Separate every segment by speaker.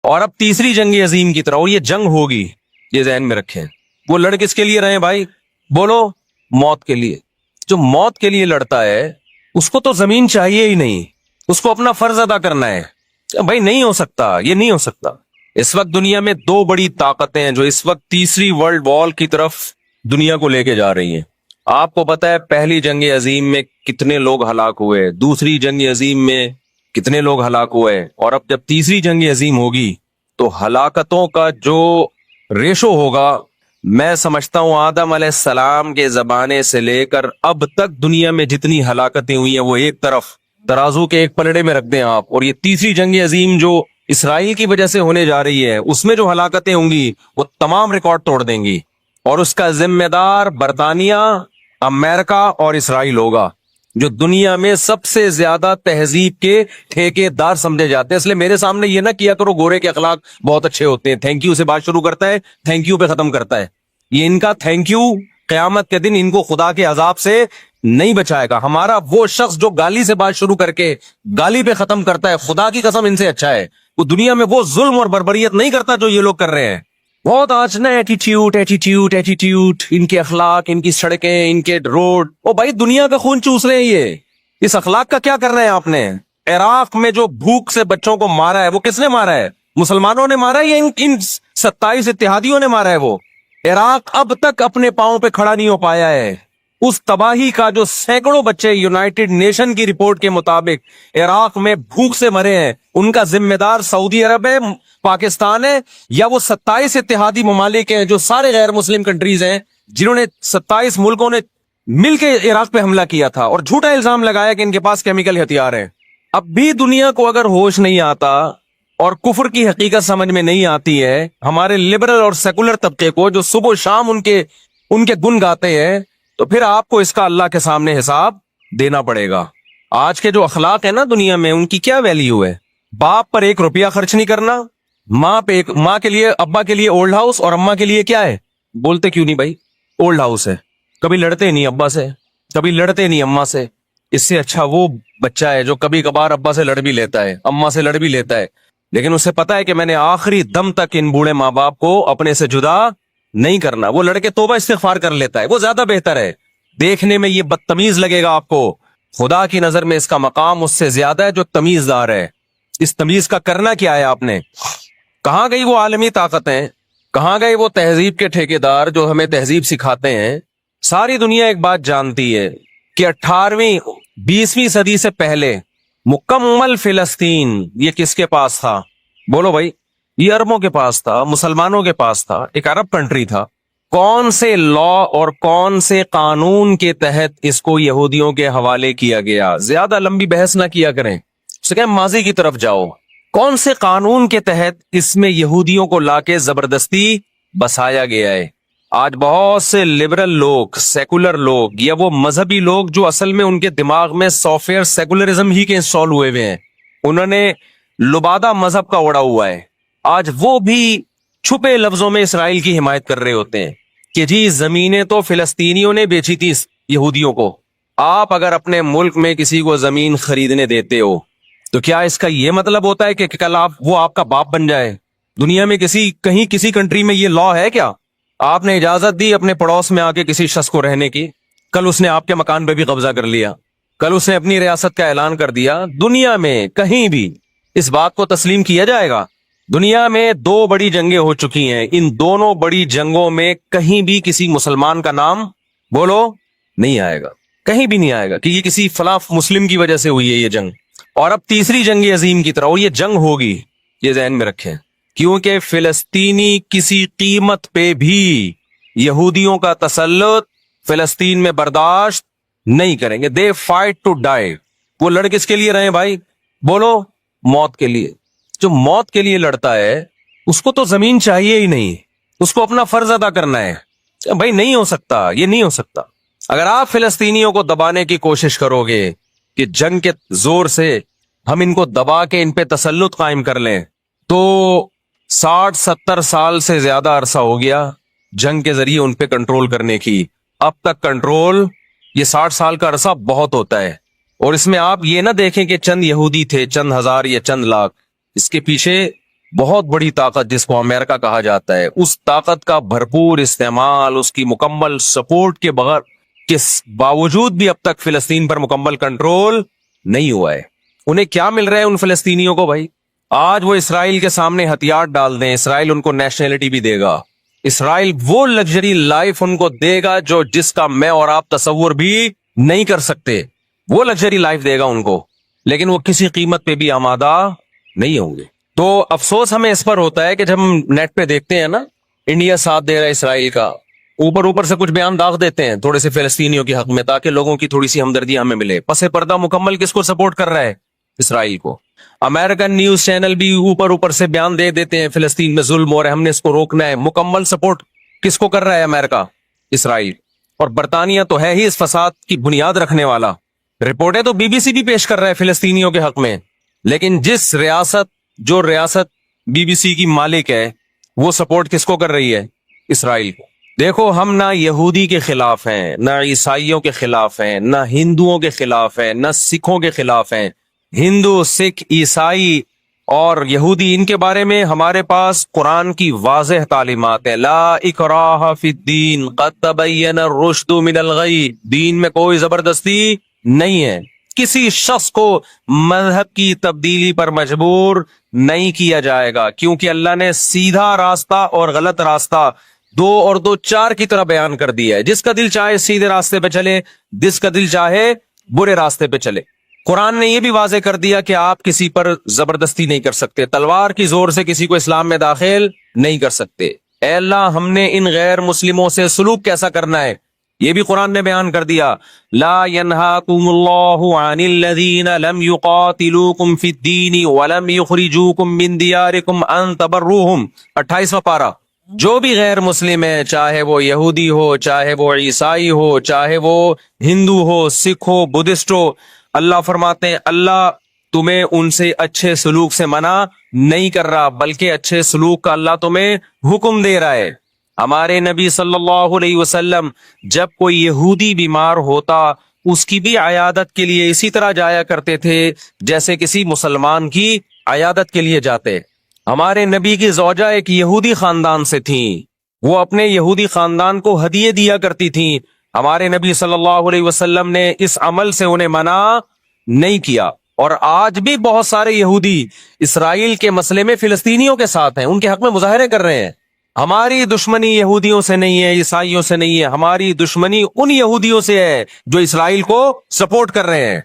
Speaker 1: اور اب تیسری جنگ عظیم کی طرح، اور یہ جنگ ہوگی، یہ ذہن میں رکھیں۔ وہ لڑ کس کے لیے رہے بھائی؟ بولو، موت کے لیے۔ جو موت کے لیے لڑتا ہے اس کو تو زمین چاہیے ہی نہیں، اس کو اپنا فرض ادا کرنا ہے۔ بھائی نہیں ہو سکتا، یہ نہیں ہو سکتا۔ اس وقت دنیا میں دو بڑی طاقتیں ہیں جو اس وقت تیسری ورلڈ وار کی طرف دنیا کو لے کے جا رہی ہیں۔ آپ کو پتا ہے پہلی جنگ عظیم میں کتنے لوگ ہلاک ہوئے، دوسری جنگ عظیم میں کتنے لوگ ہلاک ہوئے، اور اب جب تیسری جنگ عظیم ہوگی تو ہلاکتوں کا جو ریشو ہوگا، میں سمجھتا ہوں آدم علیہ السلام کے زمانے سے لے کر اب تک دنیا میں جتنی ہلاکتیں ہوئی ہیں وہ ایک طرف ترازو کے ایک پلڑے میں رکھ دیں آپ، اور یہ تیسری جنگ عظیم جو اسرائیل کی وجہ سے ہونے جا رہی ہے اس میں جو ہلاکتیں ہوں گی وہ تمام ریکارڈ توڑ دیں گی، اور اس کا ذمہ دار برطانیہ، امریکہ اور اسرائیل ہوگا، جو دنیا میں سب سے زیادہ تہذیب کے ٹھیکے دار سمجھے جاتے ہیں۔ اس لیے میرے سامنے یہ نہ کیا کرو گورے کے اخلاق بہت اچھے ہوتے ہیں، تھینک یو سے بات شروع کرتا ہے، تھینک یو پہ ختم کرتا ہے۔ یہ ان کا تھینک یو قیامت کے دن ان کو خدا کے عذاب سے نہیں بچائے گا۔ ہمارا وہ شخص جو گالی سے بات شروع کر کے گالی پہ ختم کرتا ہے، خدا کی قسم ان سے اچھا ہے۔ وہ دنیا میں وہ ظلم اور بربریت نہیں کرتا جو یہ لوگ کر رہے ہیں۔ بہت آج نا ایٹیٹیوڈ ایٹیٹیوڈ ایٹیٹیوڈ، ان کے اخلاق، ان کی سڑکیں، ان کے روڈ، او بھائی دنیا کا خون چوس رہے ہیں یہ۔ اس اخلاق کا کیا کرنا ہے آپ نے؟ عراق میں جو بھوک سے بچوں کو مارا ہے وہ کس نے مارا ہے؟ مسلمانوں نے مارا ہے یا ان 27 اتحادیوں نے مارا ہے؟ وہ عراق اب تک اپنے پاؤں پہ کھڑا نہیں ہو پایا ہے۔ اس تباہی کا جو سینکڑوں بچے یونائٹڈ نیشن کی رپورٹ کے مطابق عراق میں بھوک سے مرے ہیں، ان کا ذمہ دار سعودی عرب ہے، پاکستان ہے، یا وہ 27 اتحادی ممالک ہیں جو سارے غیر مسلم کنٹریز ہیں، جنہوں نے 27 ملکوں نے مل کے عراق پہ حملہ کیا تھا اور جھوٹا الزام لگایا کہ ان کے پاس کیمیکل ہتھیار ہیں۔ اب بھی دنیا کو اگر ہوش نہیں آتا اور کفر کی حقیقت سمجھ میں نہیں آتی ہے، ہمارے لبرل اور سیکولر طبقے کو جو صبح و شام ان کے گن گاتے ہیں، تو پھر آپ کو اس کا اللہ کے سامنے حساب دینا پڑے گا۔ آج کے جو اخلاق ہیں نا دنیا میں، ان کی کیا ویلیو ہے؟ باپ پر 1 روپیہ خرچ نہیں کرنا، ماں کے لیے، ابا کے لیے اولڈ ہاؤس، اور اماں کے لیے کیا ہے؟ بولتے کیوں نہیں بھائی؟ اولڈ ہاؤس ہے۔ کبھی لڑتے نہیں ابا سے، کبھی لڑتے نہیں اماں سے۔ اس سے اچھا وہ بچہ ہے جو کبھی کبھار ابا سے لڑ بھی لیتا ہے، اماں سے لڑ بھی لیتا ہے، لیکن اسے پتا ہے کہ میں نے آخری دم تک ان بوڑھے ماں باپ کو اپنے سے جدا نہیں کرنا۔ وہ لڑکے توبہ استغفار کر لیتا ہے، وہ زیادہ بہتر ہے۔ دیکھنے میں یہ بدتمیز لگے گا آپ کو، خدا کی نظر میں اس کا مقام اس سے زیادہ ہے جو تمیز دار ہے۔ اس تمیز کا کرنا کیا ہے آپ نے؟ کہاں گئی وہ عالمی طاقتیں؟ کہاں گئے وہ تہذیب کے ٹھیکیدار جو ہمیں تہذیب سکھاتے ہیں؟ ساری دنیا ایک بات جانتی ہے کہ 18ویں 20ویں صدی سے پہلے مکمل فلسطین یہ کس کے پاس تھا؟ بولو بھائی، یہ عربوں کے پاس تھا، مسلمانوں کے پاس تھا، ایک عرب کنٹری تھا۔ کون سے لا اور کون سے قانون کے تحت اس کو یہودیوں کے حوالے کیا گیا؟ زیادہ لمبی بحث نہ کیا کریں، اسے کہیں ماضی کی طرف جاؤ۔ کون سے قانون کے تحت اس میں یہودیوں کو لا کے زبردستی بسایا گیا ہے؟ آج بہت سے لبرل لوگ، سیکولر لوگ، یا وہ مذہبی لوگ جو اصل میں ان کے دماغ میں سافٹ ویئر سیکولرزم ہی کے انسٹال ہوئے ہوئے ہیں، انہوں نے لبادہ مذہب کا اڑا ہوا ہے، آج وہ بھی چھپے لفظوں میں اسرائیل کی حمایت کر رہے ہوتے ہیں کہ جی زمینیں تو فلسطینیوں نے بیچی تھی یہودیوں کو۔ آپ اگر اپنے ملک میں کسی کو زمین خریدنے دیتے ہو تو کیا اس کا یہ مطلب ہوتا ہے کہ کل وہ آپ کا باپ بن جائے؟ دنیا میں کہیں کسی کنٹری میں یہ لا ہے کیا؟ آپ نے اجازت دی اپنے پڑوس میں آ کے کسی شخص کو رہنے کی، کل اس نے آپ کے مکان پہ بھی قبضہ کر لیا، کل اس نے اپنی ریاست کا اعلان کر دیا۔ دنیا میں کہیں بھی اس بات کو تسلیم کیا جائے گا؟ دنیا میں 2 بڑی جنگیں ہو چکی ہیں، ان دونوں بڑی جنگوں میں کہیں بھی کسی مسلمان کا نام بولو نہیں آئے گا، کہیں بھی نہیں آئے گا کہ یہ کسی فلاں مسلم کی وجہ سے ہوئی ہے یہ جنگ۔ اور اب تیسری جنگ عظیم کی طرح، اور یہ جنگ ہوگی، یہ ذہن میں رکھیں، کیونکہ فلسطینی کسی قیمت پہ بھی یہودیوں کا تسلط فلسطین میں برداشت نہیں کریں گے۔ They fight to die. وہ لڑ کس کے لیے رہے بھائی؟ بولو، موت کے لیے۔ جو موت کے لیے لڑتا ہے اس کو تو زمین چاہیے ہی نہیں، اس کو اپنا فرض ادا کرنا ہے۔ بھائی نہیں ہو سکتا، یہ نہیں ہو سکتا۔ اگر آپ فلسطینیوں کو دبانے کی کوشش کرو گے کہ جنگ کے زور سے ہم ان کو دبا کے ان پہ تسلط قائم کر لیں، تو 60-70 سال سے زیادہ عرصہ ہو گیا جنگ کے ذریعے ان پہ کنٹرول کرنے کی۔ اب تک کنٹرول، یہ 60 سال کا عرصہ بہت ہوتا ہے۔ اور اس میں آپ یہ نہ دیکھیں کہ چند یہودی تھے، چند ہزار یا چند لاکھ، اس کے پیچھے بہت بڑی طاقت جس کو امریکہ کہا جاتا ہے، اس طاقت کا بھرپور استعمال، اس کی مکمل سپورٹ کے بغیر کے باوجود بھی اب تک فلسطین پر مکمل کنٹرول نہیں ہوا ہے۔ انہیں کیا مل رہا ہے ان فلسطینیوں کو بھائی؟ آج وہ اسرائیل کے سامنے ہتھیار ڈال دیں، اسرائیل ان کو نیشنلٹی بھی دے گا، اسرائیل وہ لگژری لائف ان کو دے گا جو جس کا میں اور آپ تصور بھی نہیں کر سکتے، وہ لگژری لائف دے گا ان کو، لیکن وہ کسی قیمت پہ بھی آمادہ نہیں ہوں گے۔ تو افسوس ہمیں اس پر ہوتا ہے کہ جب ہم نیٹ پہ دیکھتے ہیں نا انڈیا ساتھ دے رہا ہے اسرائیل کا، اوپر سے کچھ بیان داغ دیتے ہیں تھوڑے سے فلسطینیوں کے حق میں تاکہ لوگوں کی تھوڑی سی ہمدردی ہمیں ملے، پس پردہ مکمل کس کو سپورٹ کر رہا ہے؟ اسرائیل کو۔ امریکن نیوز چینل بھی اوپر سے بیان دے دیتے ہیں فلسطین میں ظلم ہو رہا ہے، ہم نے اس کو روکنا ہے، مکمل سپورٹ کس کو کر رہا ہے؟ امریکہ، اسرائیل۔ اور برطانیہ تو ہے ہی اس فساد کی بنیاد رکھنے والا، رپورٹیں تو بی سی بھی پیش کر رہا ہے فلسطینیوں کے حق میں، لیکن جو ریاست بی بی سی کی مالک ہے وہ سپورٹ کس کو کر رہی ہے؟ اسرائیل کو۔ دیکھو ہم نہ یہودی کے خلاف ہیں، نہ عیسائیوں کے خلاف ہیں، نہ ہندوؤں کے خلاف ہیں، نہ سکھوں کے خلاف ہیں۔ ہندو، سکھ، عیسائی اور یہودی، ان کے بارے میں ہمارے پاس قرآن کی واضح تعلیمات ہیں، لا اکراہ فی الدین قد تبین الرشد من الغی، دین میں کوئی زبردستی نہیں ہے، کسی شخص کو مذہب کی تبدیلی پر مجبور نہیں کیا جائے گا، کیونکہ اللہ نے سیدھا راستہ اور غلط راستہ 2 اور 2 4 کی طرح بیان کر دیا ہے۔ جس کا دل چاہے سیدھے راستے پہ چلے، جس کا دل چاہے برے راستے پہ چلے۔ قرآن نے یہ بھی واضح کر دیا کہ آپ کسی پر زبردستی نہیں کر سکتے، تلوار کی زور سے کسی کو اسلام میں داخل نہیں کر سکتے۔ اے اللہ، ہم نے ان غیر مسلموں سے سلوک کیسا کرنا ہے یہ بھی قرآن نے بیان کر دیا۔ لا ینہاکم اللہ عن الذین لم یقاتلوکم فی الدین ولم یخرجوکم من دیارکم ان تبروہم، 28واں پارہ۔ جو بھی غیر مسلم ہے، چاہے وہ یہودی ہو، چاہے وہ عیسائی ہو، چاہے وہ ہندو ہو، سکھ ہو، بدھسٹ ہو، اللہ فرماتے ہیں اللہ تمہیں ان سے اچھے سلوک سے منع نہیں کر رہا، بلکہ اچھے سلوک کا اللہ تمہیں حکم دے رہا ہے۔ ہمارے نبی صلی اللہ علیہ وسلم جب کوئی یہودی بیمار ہوتا اس کی بھی عیادت کے لیے اسی طرح جایا کرتے تھے جیسے کسی مسلمان کی عیادت کے لیے جاتے۔ ہمارے نبی کی زوجہ ایک یہودی خاندان سے تھیں، وہ اپنے یہودی خاندان کو ہدیے دیا کرتی تھیں، ہمارے نبی صلی اللہ علیہ وسلم نے اس عمل سے انہیں منع نہیں کیا۔ اور آج بھی بہت سارے یہودی اسرائیل کے مسئلے میں فلسطینیوں کے ساتھ ہیں، ان کے حق میں مظاہرے کر رہے ہیں۔ ہماری دشمنی یہودیوں سے نہیں ہے، عیسائیوں سے نہیں ہے، ہماری دشمنی ان یہودیوں سے ہے جو اسرائیل کو سپورٹ کر رہے ہیں۔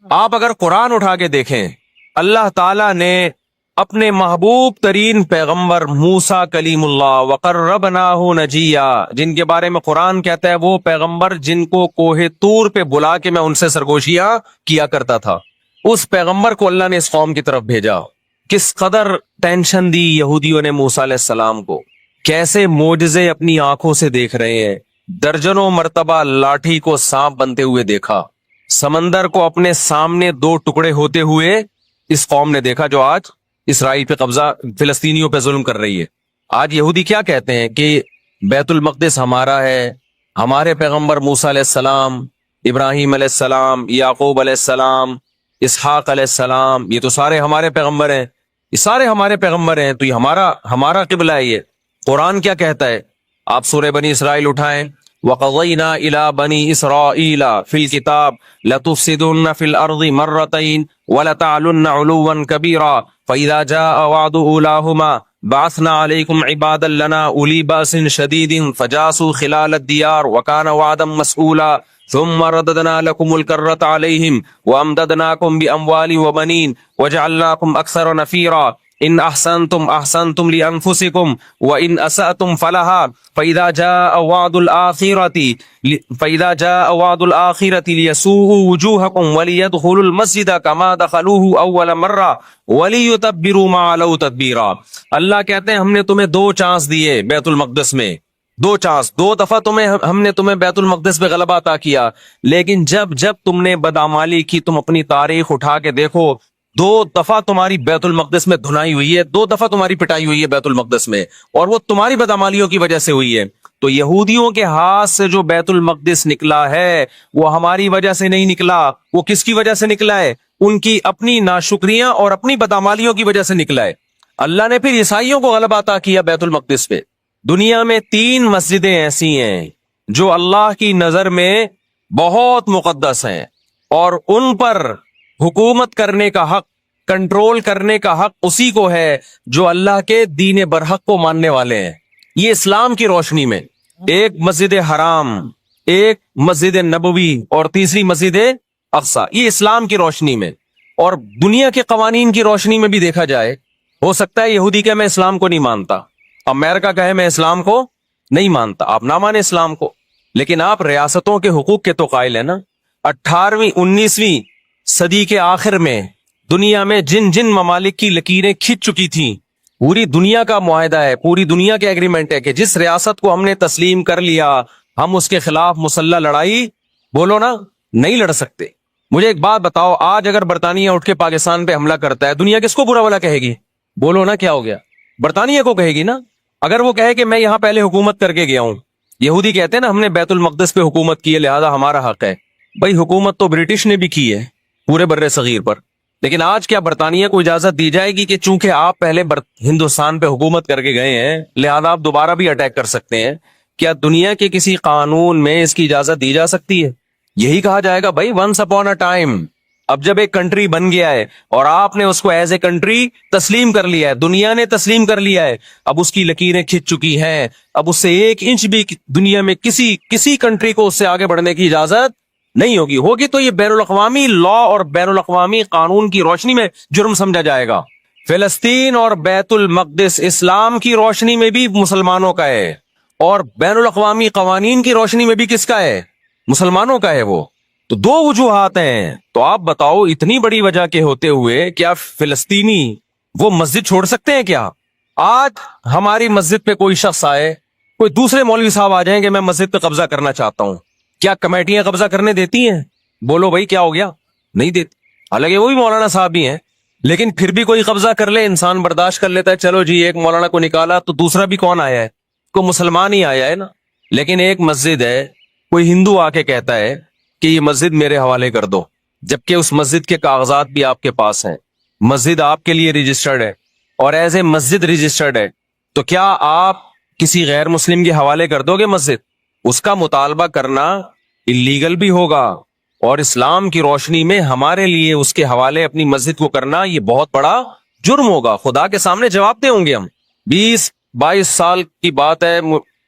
Speaker 1: آپ اگر قرآن اٹھا کے دیکھیں، اللہ تعالیٰ نے اپنے محبوب ترین پیغمبر موسیٰ کلیم اللہ وقربناہ نجیہ، جن کے بارے میں قرآن کہتا ہے وہ پیغمبر جن کو کوہ طور پہ بلا کے میں ان سے سرگوشیاں کیا کرتا تھا، اس پیغمبر کو اللہ نے اس قوم کی طرف بھیجا۔ کس قدر ٹینشن دی یہودیوں نے موسیٰ علیہ السلام کو، کیسے معجزے اپنی آنکھوں سے دیکھ رہے ہیں، درجنوں مرتبہ لاٹھی کو سانپ بنتے ہوئے دیکھا، سمندر کو اپنے سامنے 2 ٹکڑے ہوتے ہوئے اس قوم نے دیکھا جو آج اسرائیل پہ قبضہ، فلسطینیوں پہ ظلم کر رہی ہے۔ آج یہودی کیا کہتے ہیں کہ بیت المقدس ہمارا ہے، ہمارے پیغمبر موسیٰ علیہ السلام، ابراہیم علیہ السلام، یعقوب علیہ السلام، اسحاق علیہ السلام، یہ تو سارے ہمارے پیغمبر ہیں، یہ سارے ہمارے پیغمبر ہیں، تو یہ ہمارا قبلہ ہے۔ یہ قرآن کیا کہتا ہے؟ آپ سورہ بنی اسرائیل اٹھائیں، وَقَضَيْنَا إِلَىٰ بَنِي إِسْرَائِيلَ فِي الْكِتَابِ لَتُفْسِدُنَّ فِي الْأَرْضِ مَرَّتَيْنِ وَلَتَعْلُنَّ عُلُوًّا كَبِيرًا فَإِذَا جَاءَ وَعْدُ أُولَاهُمَا بَعَثْنَا عَلَيْكُمْ عِبَادًا لَنَا أُولِي بَأْسٍ شَدِيدٍ فَجَاسُوا خِلَالَ الدِّيَارِ وَكَانَ وَعْدًا مَسْئُولًا ثُمَّ رَدَدْنَا لَكُمُ الْكَرَّةَ عَلَيْهِمْ وَأَمْدَدْنَاكُمْ بِأَمْوَالٍ وَبَنِينَ وَجَعَلْنَاكُمْ أَكْثَرَ نَفِيرًا إِنْ أَحْسَنْتُمْ أَحْسَنْتُمْ لِأَنفُسِكُمْ وَإِنْ أَسَأْتُمْ فَلَهَا فَإِذَا جَاءَ وَعْدُ الْآخِرَةِ لِيَسُوءُوا وُجُوهَكُمْ وَلِيَدْخُلُوا الْمَسْجِدَ كَمَا دَخَلُوهُ أَوَّلَ مَرَّةٍ وَلِيُتَبِّرُوا مَا عَلَوْا تَتْبِيرًا۔ اللہ کہتے ہیں ہم نے تمہیں 2 چانس دیے بیت المقدس میں، 2 چانس، 2 دفعہ ہم نے تمہیں بیت المقدس پہ غلبہ عطا کیا، لیکن جب تم نے بدعمالی کی، تم اپنی تاریخ اٹھا کے دیکھو، 2 دفعہ تمہاری بیت المقدس میں دھنائی ہوئی ہے، 2 دفعہ تمہاری پٹائی ہوئی ہے بیت المقدس میں، اور وہ تمہاری بدعمالیوں کی وجہ سے ہوئی ہے۔ تو یہودیوں کے ہاتھ سے جو بیت المقدس نکلا ہے وہ ہماری وجہ سے نہیں نکلا، وہ کس کی وجہ سے نکلا ہے؟ ان کی اپنی ناشکریاں اور اپنی بدعمالیوں کی وجہ سے نکلا ہے۔ اللہ نے پھر عیسائیوں کو غلبہ عطا کیا بیت المقدس پہ. دنیا میں 3 مسجدیں ایسی ہیں جو اللہ کی نظر میں بہت مقدس ہیں اور ان پر حکومت کرنے کا حق، کنٹرول کرنے کا حق اسی کو ہے جو اللہ کے دین برحق کو ماننے والے ہیں. یہ اسلام کی روشنی میں ایک مسجد حرام، ایک مسجد نبوی اور تیسری مسجد اقصی، یہ اسلام کی روشنی میں. اور دنیا کے قوانین کی روشنی میں بھی دیکھا جائے، ہو سکتا ہے یہودی کہ میں اسلام کو نہیں مانتا، امریکہ کہے میں اسلام کو نہیں مانتا، آپ نہ مانے اسلام کو، لیکن آپ ریاستوں کے حقوق کے تو قائل ہیں نا. 18ویں 19ویں صدی کے آخر میں دنیا میں جن جن ممالک کی لکیریں کھنچ چکی تھیں، پوری دنیا کا معاہدہ ہے، پوری دنیا کے ایگریمنٹ ہے کہ جس ریاست کو ہم نے تسلیم کر لیا ہم اس کے خلاف مسلح لڑائی بولو نا نہیں لڑ سکتے. مجھے ایک بات بتاؤ، آج اگر برطانیہ اٹھ کے پاکستان پہ حملہ کرتا ہے، دنیا کس کو برا بھلا کہے گی؟ بولو نا کیا ہو گیا؟ برطانیہ کو کہے گی نا. اگر وہ کہے کہ میں یہاں پہلے حکومت کر کے گیا ہوں، یہودی کہتے ہیں نا ہم نے بیت المقدس پہ حکومت کی ہے لہذا ہمارا حق ہے. بھائی حکومت تو برٹش نے بھی کی ہے پورے بر صغیر پر، لیکن آج کیا برطانیہ کو اجازت دی جائے گی کہ چونکہ آپ پہلے ہندوستان پہ حکومت کر کے گئے ہیں لہذا آپ دوبارہ بھی اٹیک کر سکتے ہیں؟ کیا دنیا کے کسی قانون میں اس کی اجازت دی جا سکتی ہے؟ یہی کہا جائے گا بھائی ونس اپون اے ٹائم، اب جب ایک کنٹری بن گیا ہے اور آپ نے اس کو ایز اے کنٹری تسلیم کر لیا ہے، دنیا نے تسلیم کر لیا ہے، اب اس کی لکیریں کھنچ چکی ہیں، اب اس سے 1 انچ بھی دنیا میں کسی کنٹری کو اس سے آگے بڑھنے کی اجازت نہیں ہوگی تو یہ بین الاقوامی لا اور بین الاقوامی قانون کی روشنی میں جرم سمجھا جائے گا. فلسطین اور بیت المقدس اسلام کی روشنی میں بھی مسلمانوں کا ہے اور بین الاقوامی قوانین کی روشنی میں بھی کس کا ہے؟ مسلمانوں کا ہے. وہ تو 2 وجوہات ہیں. تو آپ بتاؤ اتنی بڑی وجہ کے ہوتے ہوئے کیا فلسطینی وہ مسجد چھوڑ سکتے ہیں کیا؟ آج ہماری مسجد پہ کوئی شخص آئے، کوئی دوسرے مولوی صاحب آ جائیں کہ میں مسجد پہ قبضہ کرنا چاہتا ہوں، کیا کمیٹیاں قبضہ کرنے دیتی ہیں؟ بولو بھائی کیا ہو گیا؟ نہیں دیتی. حالانکہ وہ بھی مولانا صاحب ہی ہیں، لیکن پھر بھی کوئی قبضہ کر لے انسان برداشت کر لیتا ہے، چلو جی ایک مولانا کو نکالا تو دوسرا بھی کون آیا ہے؟ کوئی مسلمان ہی آیا ہے نا. لیکن ایک مسجد ہے، کوئی ہندو آ کے کہتا ہے کہ یہ مسجد میرے حوالے کر دو، جبکہ اس مسجد کے کاغذات بھی آپ کے پاس ہیں، مسجد آپ کے لیے رجسٹرڈ ہے اور ایز اے مسجد رجسٹرڈ ہے، تو کیا آپ کسی غیر مسلم کے حوالے کر دو گے مسجد؟ اس کا مطالبہ کرنا اللیگل بھی ہوگا اور اسلام کی روشنی میں ہمارے لیے اس کے حوالے اپنی مسجد کو کرنا یہ بہت بڑا جرم ہوگا. خدا کے سامنے جواب دیں ہوں گے ہم. 20-22 سال کی بات ہے،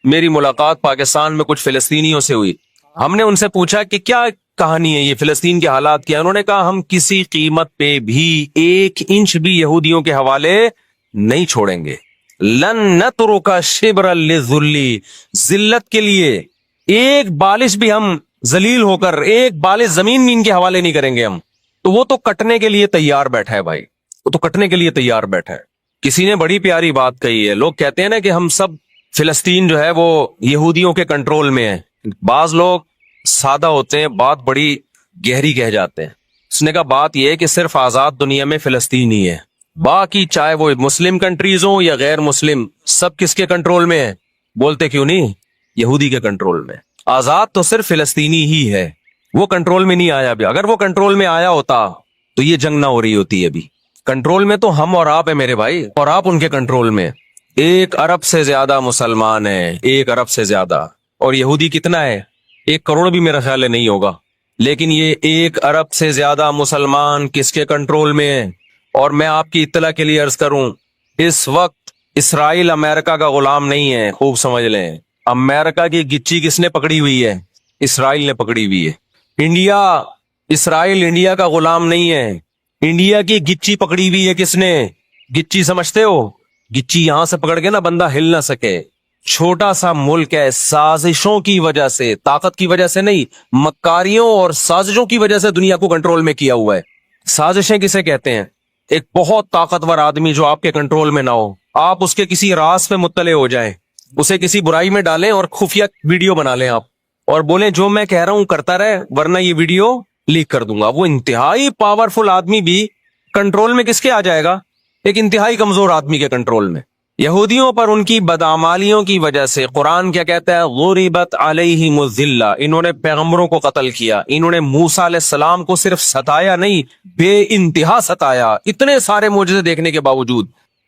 Speaker 1: میری ملاقات پاکستان میں کچھ فلسطینیوں سے ہوئی. ہم نے ان سے پوچھا کہ کیا کہانی ہے یہ فلسطین کے حالات کیا؟ انہوں نے کہا ہم کسی قیمت پہ بھی 1 انچ بھی یہودیوں کے حوالے نہیں چھوڑیں گے. لن نترک شبرا للذل، ذلت کے لیے ایک بالش بھی ہم ذلیل ہو کر ایک بالش زمین بھی ان کے حوالے نہیں کریں گے ہم. تو وہ تو کٹنے کے لیے تیار بیٹھا ہے بھائی، وہ تو کٹنے کے لیے تیار بیٹھا ہے. کسی نے بڑی پیاری بات کہی ہے، لوگ کہتے ہیں نا کہ ہم سب فلسطین جو ہے وہ یہودیوں کے کنٹرول میں ہے. بعض لوگ سادہ ہوتے ہیں، بات بڑی گہری کہہ جاتے ہیں. اس نے کہا بات یہ ہے کہ صرف آزاد دنیا میں فلسطین ہی ہے، باقی چاہے وہ مسلم کنٹریز ہوں یا غیر مسلم سب کس کے کنٹرول میں ہے؟ بولتے کیوں نہیں؟ یہودی کے کنٹرول میں. آزاد تو صرف فلسطینی ہی ہے، وہ کنٹرول میں نہیں آیا. بھی اگر وہ کنٹرول میں آیا ہوتا تو یہ جنگ نہ ہو رہی ہوتی. ابھی کنٹرول میں تو ہم اور آپ ہیں میرے بھائی، اور آپ ان کے کنٹرول میں. 1 ارب سے زیادہ مسلمان ہیں، 1 ارب سے زیادہ. اور یہودی کتنا ہے؟ 1 کروڑ بھی میرا خیال ہے نہیں ہوگا. لیکن یہ 1 ارب سے زیادہ مسلمان کس کے کنٹرول میں ہیں؟ اور میں آپ کی اطلاع کے لیے عرض کروں، اس وقت اسرائیل امریکہ کا غلام نہیں ہے. خوب سمجھ لیں، امریکہ کی گچی کس نے پکڑی ہوئی ہے؟ اسرائیل نے پکڑی ہوئی ہے. اسرائیل انڈیا کا غلام نہیں ہے، انڈیا کی گچی پکڑی ہوئی ہے. کس نے؟ گچی سمجھتے ہو؟ گچی یہاں سے پکڑ کے نا بندہ ہل نہ سکے. چھوٹا سا ملک ہے، سازشوں کی وجہ سے، طاقت کی وجہ سے نہیں، مکاریوں اور سازشوں کی وجہ سے دنیا کو کنٹرول میں کیا ہوا ہے. سازشیں کسے کہتے ہیں؟ ایک بہت طاقتور آدمی جو آپ کے کنٹرول میں نہ ہو، آپ اس کے کسی راز پہ مطلع ہو جائیں، اسے کسی برائی میں ڈالیں اور خفیہ ویڈیو بنا لیں آپ اور بولیں جو میں کہہ رہا ہوں کرتا رہے ورنہ یہ ویڈیو لیک کر دوں گا. وہ انتہائی پاورفل آدمی بھی کنٹرول میں کس کے آ جائے گا؟ ایک انتہائی کمزور آدمی کے کنٹرول میں. یہودیوں پر ان کی بدعمالیوں کی وجہ سے قرآن کیا کہتا ہے؟ غربت علیہم الذلہ، انہوں نے پیغمبروں کو قتل کیا، انہوں نے موسیٰ علیہ السلام کو صرف ستایا نہیں، بے انتہا ستایا. اتنے سارے معجزے دیکھنے کے باوجود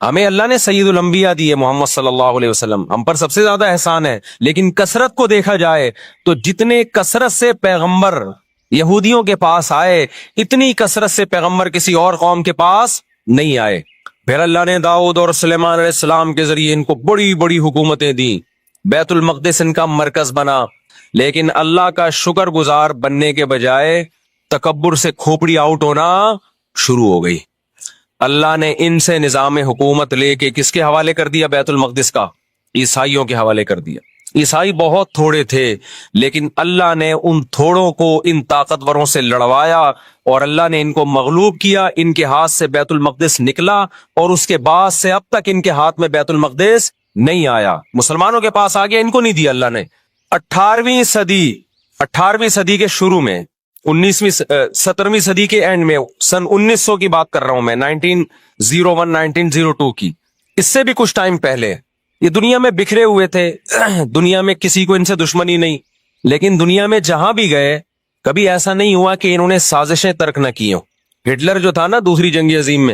Speaker 1: ہمیں اللہ نے سید الانبیاء دیے محمد صلی اللہ علیہ وسلم، ہم پر سب سے زیادہ احسان ہے، لیکن کثرت کو دیکھا جائے تو جتنے کثرت سے پیغمبر یہودیوں کے پاس آئے، اتنی کثرت سے پیغمبر کسی اور قوم کے پاس نہیں آئے۔ پھر اللہ نے داؤد اور سلیمان علیہ السلام کے ذریعے ان کو بڑی بڑی حکومتیں دیں، بیت المقدس ان کا مرکز بنا، لیکن اللہ کا شکر گزار بننے کے بجائے تکبر سے کھوپڑی آؤٹ ہونا شروع ہو گئی۔ اللہ نے ان سے نظام حکومت لے کے کس کے حوالے کر دیا؟ بیت المقدس کا عیسائیوں کے حوالے کر دیا۔ عیسائی بہت تھوڑے تھے، لیکن اللہ نے ان تھوڑوں کو ان طاقتوروں سے لڑوایا اور اللہ نے ان کو مغلوب کیا، ان کے ہاتھ سے بیت المقدس نکلا اور اس کے بعد سے اب تک ان کے ہاتھ میں بیت المقدس نہیں آیا۔ مسلمانوں کے پاس آ گیا، ان کو نہیں دیا اللہ نے۔ 18ویں صدی کے شروع میں، 17ویں صدی کے اینڈ میں، سن 1900 کی بات کر رہا ہوں میں، 1901 1902 کی، اس سے بھی کچھ ٹائم پہلے، یہ دنیا میں بکھرے ہوئے تھے، دنیا میں کسی کو ان سے دشمنی نہیں، لیکن دنیا میں جہاں بھی گئے کبھی ایسا نہیں ہوا کہ انہوں نے سازشیں ترک نہ کی ہوں۔ ہٹلر جو تھا نا دوسری جنگ عظیم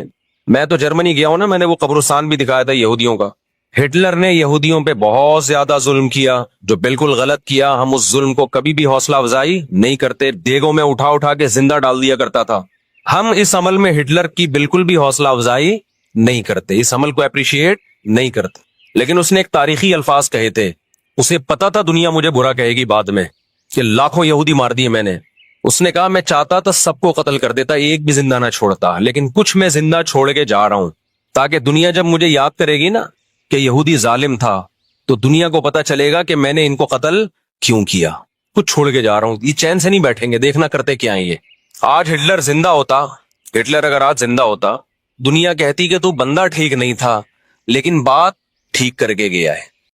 Speaker 1: میں تو جرمنی گیا ہوں نا، میں نے وہ قبرستان بھی دکھایا تھا یہودیوں کا۔ ہٹلر نے یہودیوں پہ بہت زیادہ ظلم کیا، جو بالکل غلط کیا۔ ہم اس ظلم کو کبھی بھی حوصلہ افزائی نہیں کرتے، دیگوں میں اٹھا کے زندہ ڈال دیا کرتا تھا۔ ہم اس عمل میں ہٹلر کی بالکل بھی حوصلہ افزائی نہیں کرتے، اس عمل کو اپریشیٹ نہیں کرتے، لیکن اس نے ایک تاریخی الفاظ کہے تھے، اسے پتا تھا دنیا مجھے برا کہے گی بعد میں کہ لاکھوں یہودی مار دیے میں نے۔ اس نے کہا میں چاہتا تھا سب کو قتل کر دیتا، ایک بھی زندہ نہ چھوڑتا، لیکن کچھ میں زندہ چھوڑ کے جا رہا ہوں تاکہ دنیا جب مجھے یاد کرے گی نا کہ یہودی ظالم تھا، تو دنیا کو پتا چلے گا کہ میں نے ان کو قتل کیوں کیا۔ کچھ چھوڑ کے جا رہا ہوں، یہ چین سے نہیں بیٹھیں گے، دیکھنا کرتے کیا ہیں یہ۔ آج ہٹلر زندہ ہوتا، ہٹلر اگر آج زندہ ہوتا، دنیا کہتی کہ تو بندہ ٹھیک نہیں تھا، لیکن بات ٹھیک کر کے گیا ہے۔